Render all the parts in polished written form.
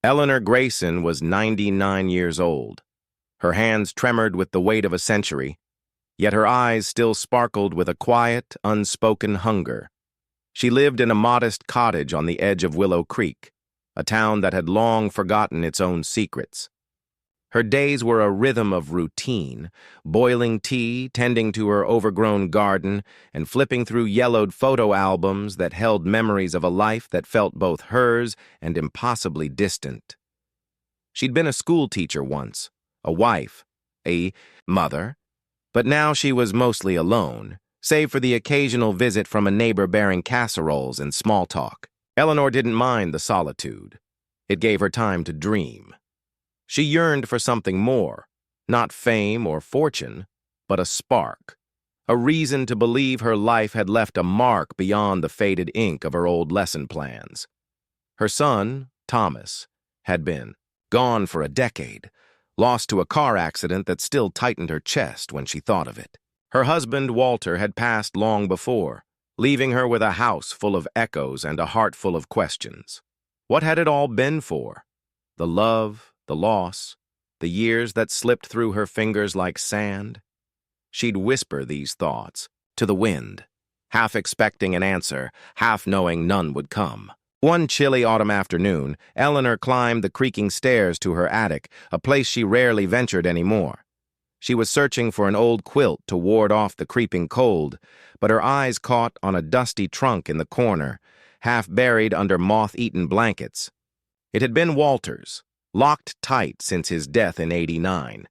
Eleanor Grayson was 99 years old. Her hands tremored with the weight of a century, yet her eyes still sparkled with a quiet, unspoken hunger. She lived in a modest cottage on the edge of Willow Creek, a town that had long forgotten its own secrets. Her days were a rhythm of routine, boiling tea, tending to her overgrown garden, and flipping through yellowed photo albums that held memories of a life that felt both hers and impossibly distant. She'd been a school teacher once, a wife, a mother, but now she was mostly alone, save for the occasional visit from a neighbor bearing casseroles and small talk. Eleanor didn't mind the solitude. It gave her time to dream. She yearned for something more, not fame or fortune, but a spark, a reason to believe her life had left a mark beyond the faded ink of her old lesson plans. Her son, Thomas, had been gone for a decade, lost to a car accident that still tightened her chest when she thought of it. Her husband, Walter, had passed long before, leaving her with a house full of echoes and a heart full of questions. What had it all been for? The love, the loss, the years that slipped through her fingers like sand? She'd whisper these thoughts to the wind, half expecting an answer, half knowing none would come. One chilly autumn afternoon, Eleanor climbed the creaking stairs to her attic, a place she rarely ventured anymore. She was searching for an old quilt to ward off the creeping cold, but her eyes caught on a dusty trunk in the corner, half buried under moth-eaten blankets. It had been Walter's, locked tight since his death in '89.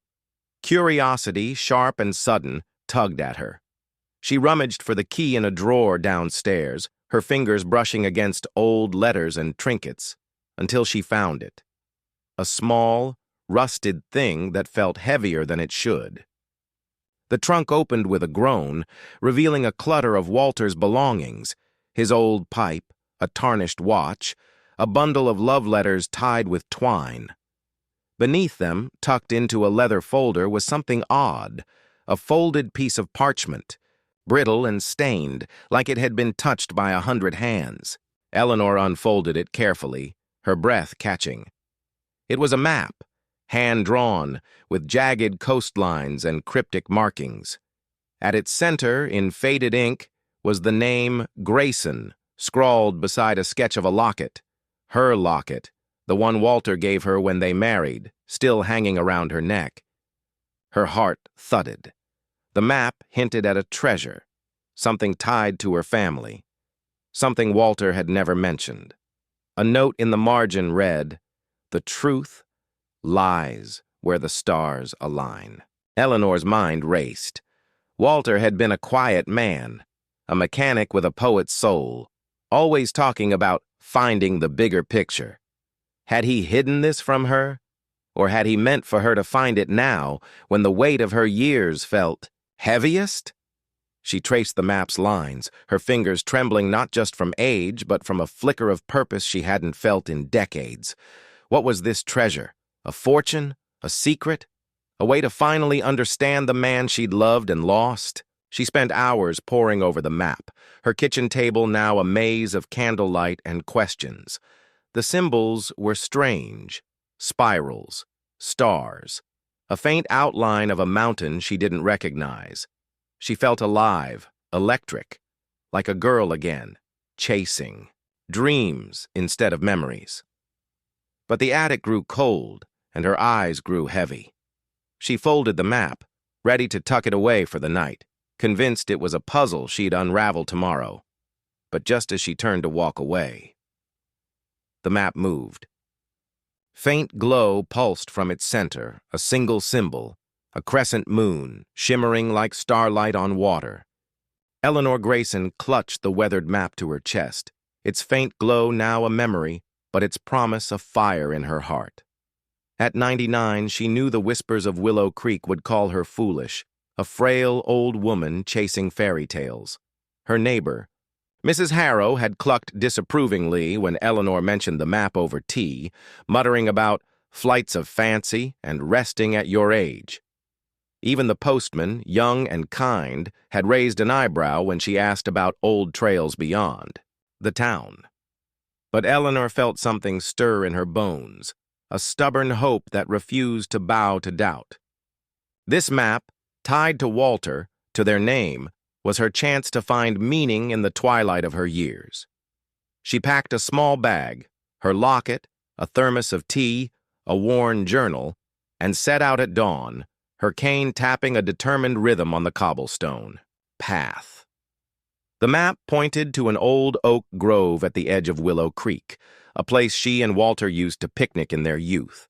Curiosity, sharp and sudden, tugged at her. She rummaged for the key in a drawer downstairs, her fingers brushing against old letters and trinkets, until she found it. A small, rusted thing that felt heavier than it should. The trunk opened with a groan, revealing a clutter of Walter's belongings, his old pipe, a tarnished watch, a bundle of love letters tied with twine. Beneath them, tucked into a leather folder, was something odd, a folded piece of parchment, brittle and stained, like it had been touched by 100 hands. Eleanor unfolded it carefully, her breath catching. It was a map, hand-drawn, with jagged coastlines and cryptic markings. At its center, in faded ink, was the name Grayson, scrawled beside a sketch of a locket. Her locket, the one Walter gave her when they married, still hanging around her neck. Her heart thudded. The map hinted at a treasure, something tied to her family, something Walter had never mentioned. A note in the margin read, "The truth lies where the stars align." Eleanor's mind raced. Walter had been a quiet man, a mechanic with a poet's soul, always talking about finding the bigger picture. Had he hidden this from her? Or had he meant for her to find it now, when the weight of her years felt heaviest? She traced the map's lines, her fingers trembling not just from age, but from a flicker of purpose she hadn't felt in decades. What was this treasure? A fortune? A secret? A way to finally understand the man she'd loved and lost? She spent hours poring over the map, her kitchen table now a maze of candlelight and questions. The symbols were strange. Spirals, stars, a faint outline of a mountain she didn't recognize. She felt alive, electric, like a girl again, chasing dreams instead of memories. But the attic grew cold, and her eyes grew heavy. She folded the map, ready to tuck it away for the night, convinced it was a puzzle she'd unravel tomorrow. But just as she turned to walk away, the map moved. Faint glow pulsed from its center, a single symbol, a crescent moon, shimmering like starlight on water. Eleanor Grayson clutched the weathered map to her chest, its faint glow now a memory, but its promise a fire in her heart. At 99, she knew the whispers of Willow Creek would call her foolish, a frail old woman chasing fairy tales. Her neighbor, Mrs. Harrow, had clucked disapprovingly when Eleanor mentioned the map over tea, muttering about flights of fancy and resting at your age. Even the postman, young and kind, had raised an eyebrow when she asked about old trails beyond the town. But Eleanor felt something stir in her bones, a stubborn hope that refused to bow to doubt. This map, tied to Walter, to their name, was her chance to find meaning in the twilight of her years. She packed a small bag, her locket, a thermos of tea, a worn journal, and set out at dawn, her cane tapping a determined rhythm on the cobblestone path. The map pointed to an old oak grove at the edge of Willow Creek, a place she and Walter used to picnic in their youth.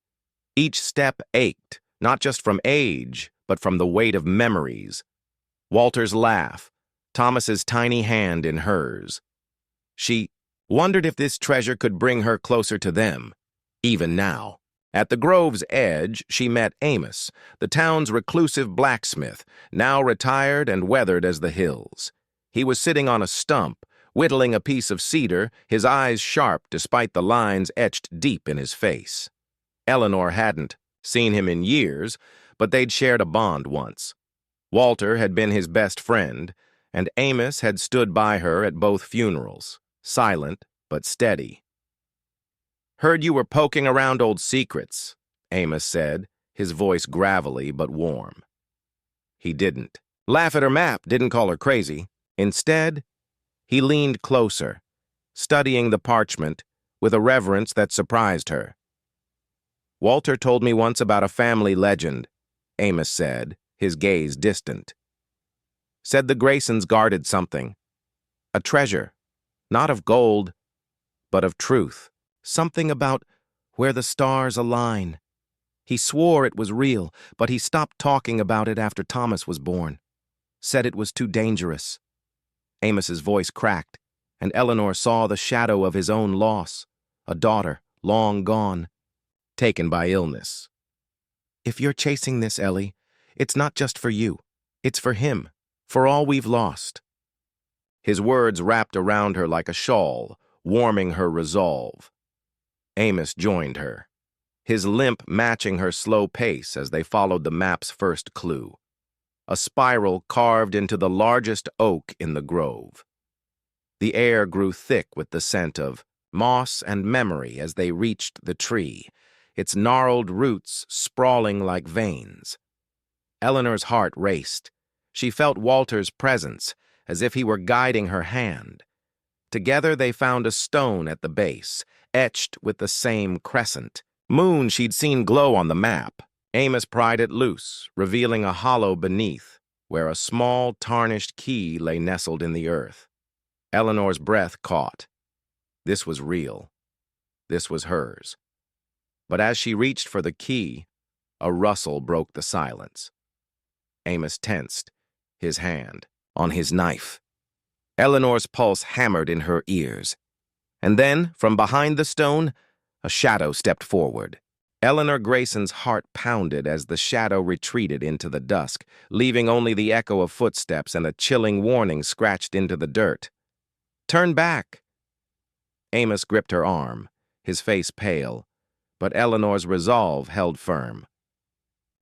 Each step ached, not just from age, but from the weight of memories. Walter's laugh, Thomas's tiny hand in hers. She wondered if this treasure could bring her closer to them, even now. At the grove's edge, she met Amos, the town's reclusive blacksmith, now retired and weathered as the hills. He was sitting on a stump, whittling a piece of cedar, his eyes sharp despite the lines etched deep in his face. Eleanor hadn't seen him in years, but they'd shared a bond once. Walter had been his best friend, and Amos had stood by her at both funerals, silent but steady. "Heard you were poking around old secrets," Amos said, his voice gravelly but warm. He didn't laugh at her map, didn't call her crazy. Instead, he leaned closer, studying the parchment with a reverence that surprised her. "Walter told me once about a family legend," Amos said, his gaze distant. "Said the Graysons guarded something. A treasure, not of gold, but of truth. Something about where the stars align. He swore it was real, but he stopped talking about it after Thomas was born. Said it was too dangerous." Amos's voice cracked, and Eleanor saw the shadow of his own loss, a daughter long gone, taken by illness. "If you're chasing this, Ellie, it's not just for you. It's for him, for all we've lost." His words wrapped around her like a shawl, warming her resolve. Amos joined her, his limp matching her slow pace as they followed the map's first clue, a spiral carved into the largest oak in the grove. The air grew thick with the scent of moss and memory as they reached the tree, its gnarled roots sprawling like veins. Eleanor's heart raced. She felt Walter's presence, as if he were guiding her hand. Together they found a stone at the base, etched with the same crescent moon she'd seen glow on the map. Amos pried it loose, revealing a hollow beneath, where a small, tarnished key lay nestled in the earth. Eleanor's breath caught. This was real. This was hers. But as she reached for the key, a rustle broke the silence. Amos tensed, his hand on his knife. Eleanor's pulse hammered in her ears. And then, from behind the stone, a shadow stepped forward. Eleanor Grayson's heart pounded as the shadow retreated into the dusk, leaving only the echo of footsteps and a chilling warning scratched into the dirt. "Turn back!" Amos gripped her arm, his face pale, but Eleanor's resolve held firm.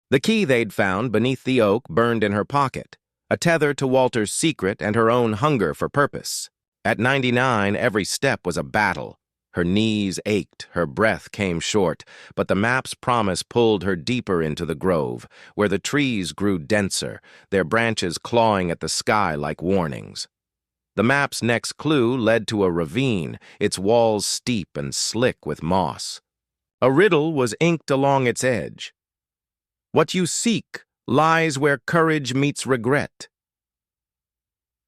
The key they'd found beneath the oak burned in her pocket, a tether to Walter's secret and her own hunger for purpose. At 99, every step was a battle. Her knees ached, her breath came short, but the map's promise pulled her deeper into the grove, where the trees grew denser, their branches clawing at the sky like warnings. The map's next clue led to a ravine, its walls steep and slick with moss. A riddle was inked along its edge. "What you seek lies where courage meets regret."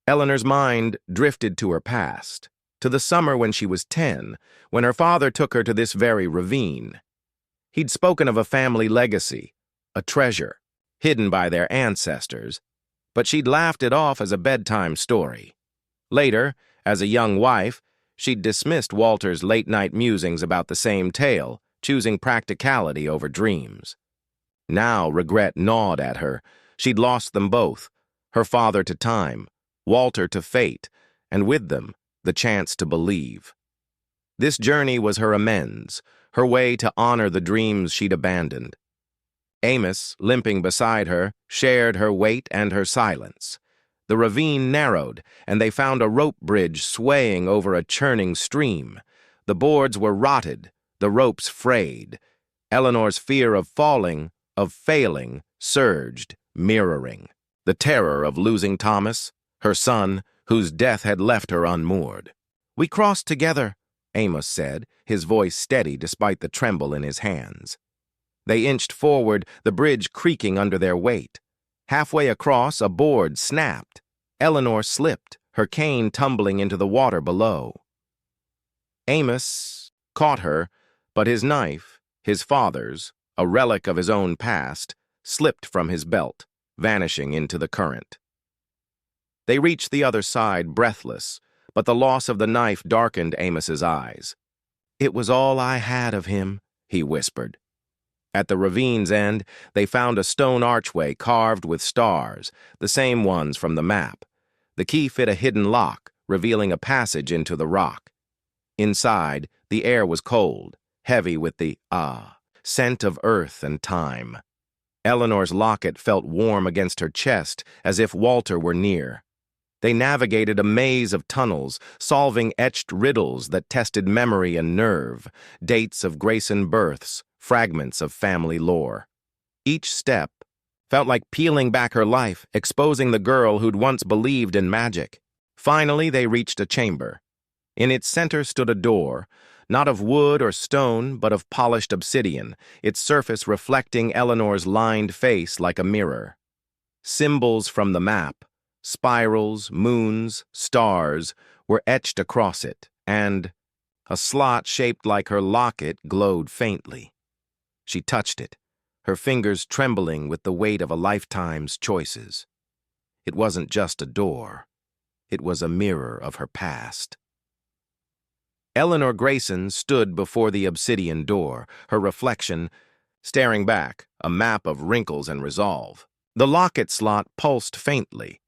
Eleanor's mind drifted to her past, to the summer when she was 10, when her father took her to this very ravine. He'd spoken of a family legacy, a treasure, hidden by their ancestors, but she'd laughed it off as a bedtime story. Later, as a young wife, she'd dismissed Walter's late-night musings about the same tale, choosing practicality over dreams. Now regret gnawed at her. She'd lost them both, her father to time, Walter to fate, and with them, the chance to believe. This journey was her amends, her way to honor the dreams she'd abandoned. Amos, limping beside her, shared her weight and her silence. The ravine narrowed, and they found a rope bridge swaying over a churning stream. The boards were rotted, the ropes frayed. Eleanor's fear of falling, of failing, surged, mirroring the terror of losing Thomas, her son, whose death had left her unmoored. "We crossed together," Amos said, his voice steady despite the tremble in his hands. They inched forward, the bridge creaking under their weight. Halfway across, a board snapped. Eleanor slipped, her cane tumbling into the water below. Amos caught her, but his knife, his father's, a relic of his own past, slipped from his belt, vanishing into the current. They reached the other side, breathless, but the loss of the knife darkened Amos's eyes. "It was all I had of him," he whispered. At the ravine's end, they found a stone archway carved with stars, the same ones from the map. The key fit a hidden lock, revealing a passage into the rock. Inside, the air was cold, heavy with the scent of earth and time. Eleanor's locket felt warm against her chest, as if Walter were near. They navigated a maze of tunnels, solving etched riddles that tested memory and nerve, dates of Grayson births, fragments of family lore. Each step felt like peeling back her life, exposing the girl who'd once believed in magic. Finally, they reached a chamber. In its center stood a door, not of wood or stone, but of polished obsidian, its surface reflecting Eleanor's lined face like a mirror. Symbols from the map, spirals, moons, stars, were etched across it, and a slot shaped like her locket glowed faintly. She touched it, her fingers trembling with the weight of a lifetime's choices. It wasn't just a door. It was a mirror of her past. Eleanor Grayson stood before the obsidian door, her reflection staring back, a map of wrinkles and resolve. The locket slot pulsed faintly,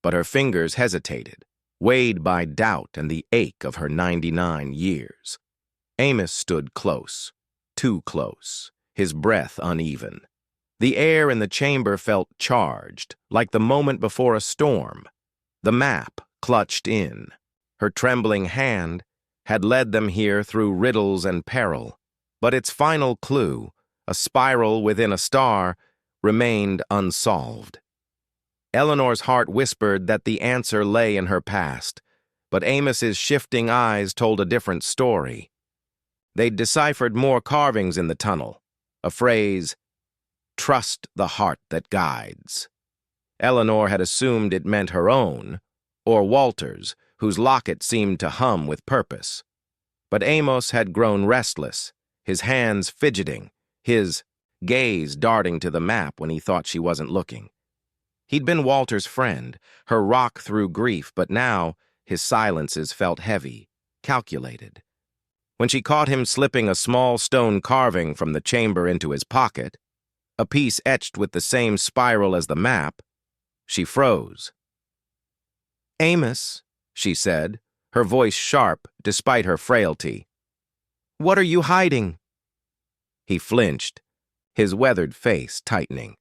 but her fingers hesitated, weighed by doubt and the ache of her 99 years. Amos stood close, too close, his breath uneven. The air in the chamber felt charged, like the moment before a storm. The map clutched in. Her trembling hand had led them here through riddles and peril, but its final clue, a spiral within a star, remained unsolved. Eleanor's heart whispered that the answer lay in her past, but Amos's shifting eyes told a different story. They'd deciphered more carvings in the tunnel, a phrase, "Trust the heart that guides." Eleanor had assumed it meant her own, or Walter's, whose locket seemed to hum with purpose. But Amos had grown restless, his hands fidgeting, his gaze darting to the map when he thought she wasn't looking. He'd been Walter's friend, her rock through grief, but now his silences felt heavy, calculated. When she caught him slipping a small stone carving from the chamber into his pocket, a piece etched with the same spiral as the map, she froze. "Amos," she said, her voice sharp despite her frailty. "What are you hiding?" He flinched, his weathered face tightening.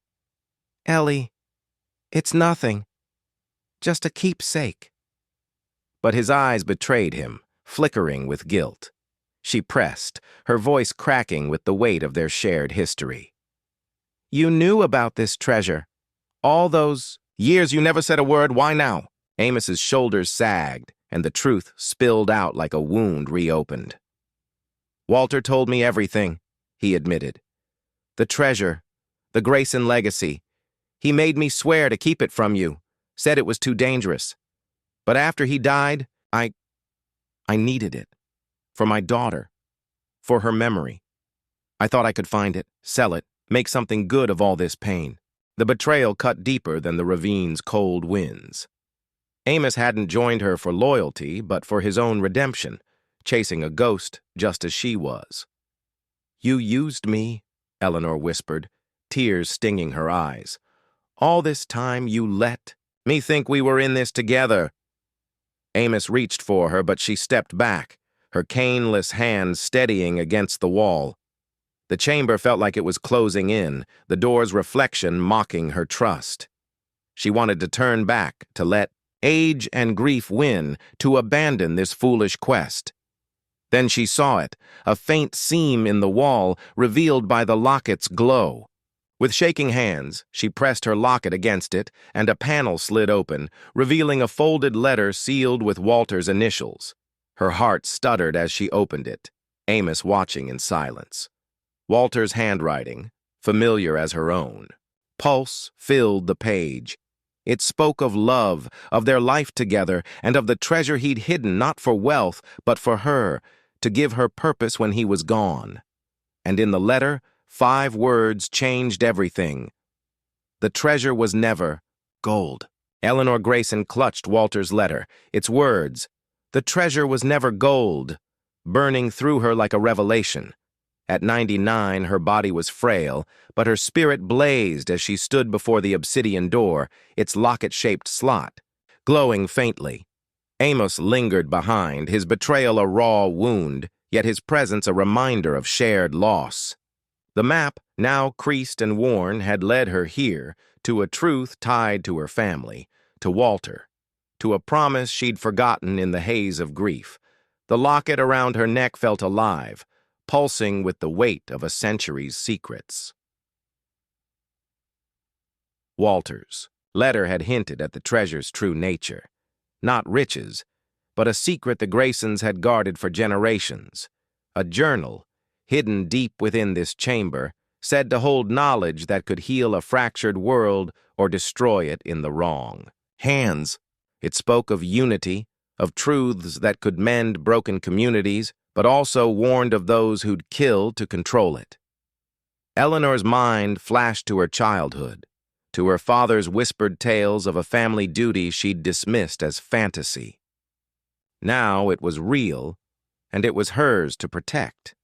"Ellie, it's nothing. Just a keepsake." But his eyes betrayed him, flickering with guilt. She pressed, her voice cracking with the weight of their shared history. "You knew about this treasure. All those years you never said a word, why now?" Amos's shoulders sagged, and the truth spilled out like a wound reopened. "Walter told me everything," he admitted. "The treasure, the Grayson legacy. He made me swear to keep it from you, said it was too dangerous. But after he died, I needed it. For my daughter. For her memory. I thought I could find it, sell it, make something good of all this pain." The betrayal cut deeper than the ravine's cold winds. Amos hadn't joined her for loyalty, but for his own redemption, chasing a ghost just as she was. "You used me," Eleanor whispered, tears stinging her eyes. "All this time you let me think we were in this together." Amos reached for her, but she stepped back, her caneless hand steadying against the wall. The chamber felt like it was closing in, the door's reflection mocking her trust. She wanted to turn back, to let age and grief win, to abandon this foolish quest. Then she saw it, a faint seam in the wall revealed by the locket's glow. With shaking hands, she pressed her locket against it, and a panel slid open, revealing a folded letter sealed with Walter's initials. Her heart stuttered as she opened it, Amos watching in silence. Walter's handwriting, familiar as her own. Pulse filled the page. It spoke of love, of their life together, and of the treasure he'd hidden not for wealth, but for her, to give her purpose when he was gone. And in the letter, 5 words changed everything. The treasure was never gold. Eleanor Grayson clutched Walter's letter, its words. The treasure was never gold, burning through her like a revelation. At 99, her body was frail, but her spirit blazed as she stood before the obsidian door, its locket-shaped slot, glowing faintly. Amos lingered behind, his betrayal a raw wound, yet his presence a reminder of shared loss. The map, now creased and worn, had led her here, to a truth tied to her family, to Walter, to a promise she'd forgotten in the haze of grief. The locket around her neck felt alive, pulsing with the weight of a century's secrets. Walter's letter had hinted at the treasure's true nature. Not riches, but a secret the Graysons had guarded for generations. A journal, hidden deep within this chamber, said to hold knowledge that could heal a fractured world or destroy it in the wrong hands. It spoke of unity, of truths that could mend broken communities, but also warned of those who'd kill to control it. Eleanor's mind flashed to her childhood, to her father's whispered tales of a family duty she'd dismissed as fantasy. Now it was real, and it was hers to protect.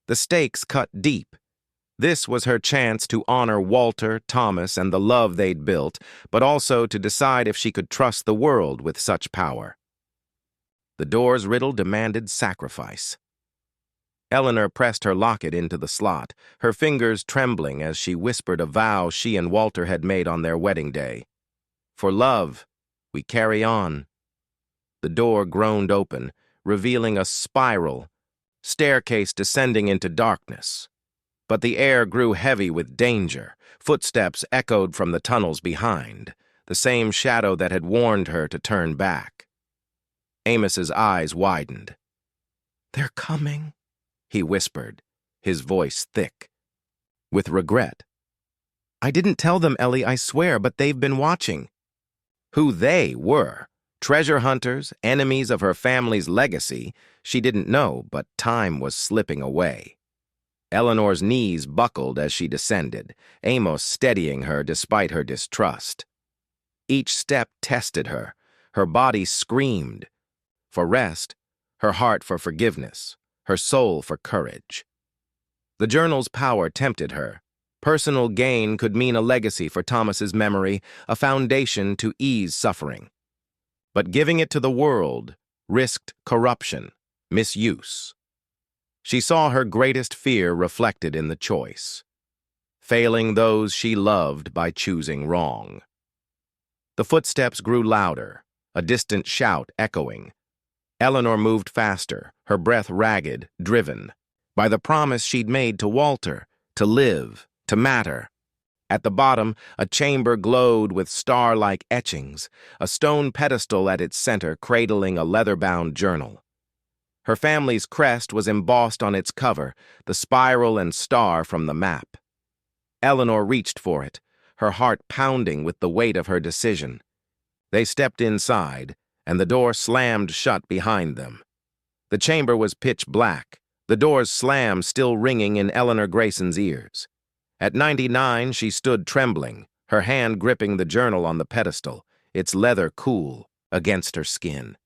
The stakes cut deep. This was her chance to honor Walter, Thomas, and the love they'd built, but also to decide if she could trust the world with such power. The door's riddle demanded sacrifice. Eleanor pressed her locket into the slot, her fingers trembling as she whispered a vow she and Walter had made on their wedding day. For love, we carry on. The door groaned open, revealing a spiral, staircase descending into darkness. But the air grew heavy with danger. Footsteps echoed from the tunnels behind, the same shadow that had warned her to turn back. Amos's eyes widened. "They're coming," he whispered, his voice thick, with regret. "I didn't tell them, Ellie, I swear, but they've been watching." Who they were, treasure hunters, enemies of her family's legacy, she didn't know, but time was slipping away. Eleanor's knees buckled as she descended, Amos steadying her despite her distrust. Each step tested her. Her body screamed for rest, her heart for forgiveness, her soul for courage. The journal's power tempted her. Personal gain could mean a legacy for Thomas's memory, a foundation to ease suffering. But giving it to the world risked corruption, misuse. She saw her greatest fear reflected in the choice, failing those she loved by choosing wrong. The footsteps grew louder, a distant shout echoing. Eleanor moved faster, her breath ragged, driven by the promise she'd made to Walter, to live, to matter. At the bottom, a chamber glowed with star-like etchings, a stone pedestal at its center cradling a leather-bound journal. Her family's crest was embossed on its cover, the spiral and star from the map. Eleanor reached for it, her heart pounding with the weight of her decision. They stepped inside, and the door slammed shut behind them. The chamber was pitch black, the door's slam still ringing in Eleanor Grayson's ears. At 99, she stood trembling, her hand gripping the journal on the pedestal, its leather cool against her skin.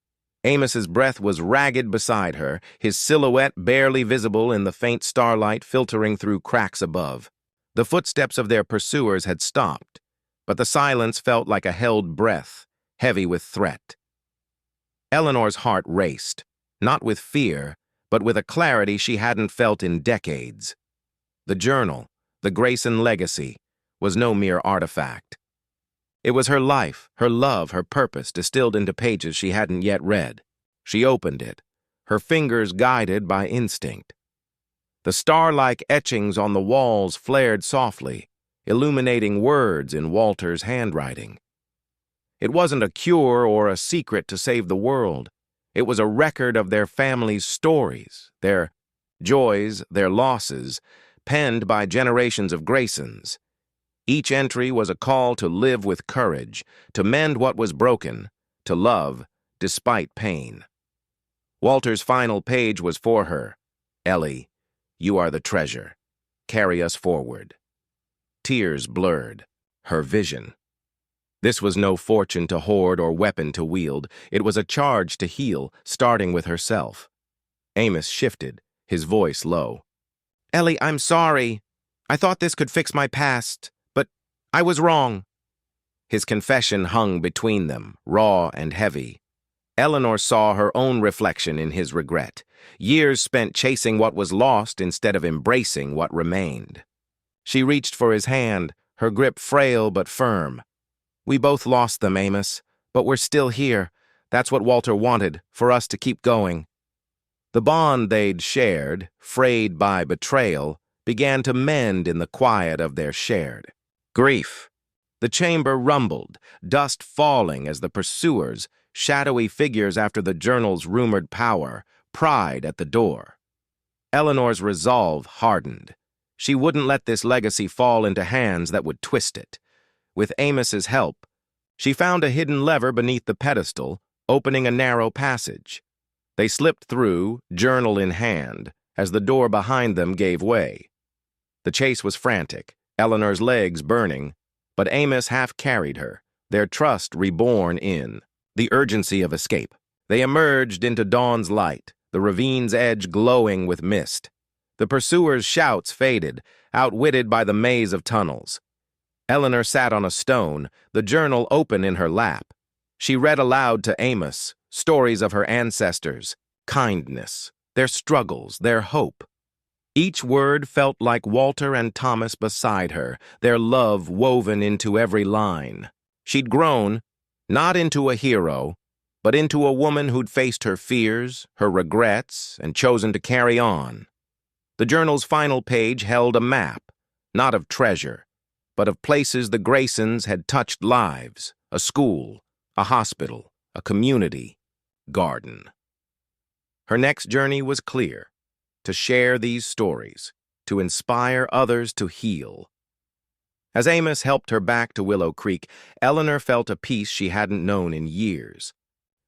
Amos's breath was ragged beside her, his silhouette barely visible in the faint starlight filtering through cracks above. The footsteps of their pursuers had stopped, but the silence felt like a held breath, heavy with threat. Eleanor's heart raced, not with fear, but with a clarity she hadn't felt in decades. The journal, the Grayson legacy, was no mere artifact. It was her life, her love, her purpose distilled into pages she hadn't yet read. She opened it, her fingers guided by instinct. The star-like etchings on the walls flared softly, illuminating words in Walter's handwriting. It wasn't a cure or a secret to save the world. It was a record of their family's stories, their joys, their losses, penned by generations of Graysons. Each entry was a call to live with courage, to mend what was broken, to love despite pain. Walter's final page was for her. Ellie, you are the treasure. Carry us forward. Tears blurred her vision. This was no fortune to hoard or weapon to wield. It was a charge to heal, starting with herself. Amos shifted, his voice low. Ellie, I'm sorry. I thought this could fix my past, but I was wrong. His confession hung between them, raw and heavy. Eleanor saw her own reflection in his regret, years spent chasing what was lost instead of embracing what remained. She reached for his hand, her grip frail but firm. We both lost them, Amos, but we're still here. That's what Walter wanted, for us to keep going. The bond they'd shared, frayed by betrayal, began to mend in the quiet of their shared grief. The chamber rumbled, dust falling as the pursuers, shadowy figures after the journal's rumored power, pried at the door. Eleanor's resolve hardened. She wouldn't let this legacy fall into hands that would twist it. With Amos's help, she found a hidden lever beneath the pedestal, opening a narrow passage. They slipped through, journal in hand, as the door behind them gave way. The chase was frantic, Eleanor's legs burning, but Amos half-carried her, their trust reborn in the urgency of escape. They emerged into dawn's light, the ravine's edge glowing with mist. The pursuers' shouts faded, outwitted by the maze of tunnels. Eleanor sat on a stone, the journal open in her lap. She read aloud to Amos, stories of her ancestors, kindness, their struggles, their hope. Each word felt like Walter and Thomas beside her, their love woven into every line. She'd grown, not into a hero, but into a woman who'd faced her fears, her regrets, and chosen to carry on. The journal's final page held a map, not of treasure, but of places the Graysons had touched lives, a school, a hospital, a community, garden. Her next journey was clear, to share these stories, to inspire others to heal. As Amos helped her back to Willow Creek, Eleanor felt a peace she hadn't known in years.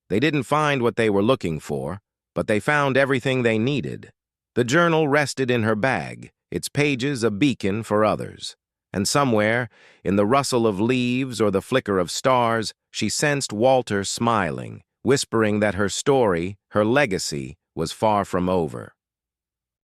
They didn't find what they were looking for, but they found everything they needed. The journal rested in her bag, its pages a beacon for others. And somewhere, in the rustle of leaves or the flicker of stars, she sensed Walter smiling, whispering that her story, her legacy, was far from over.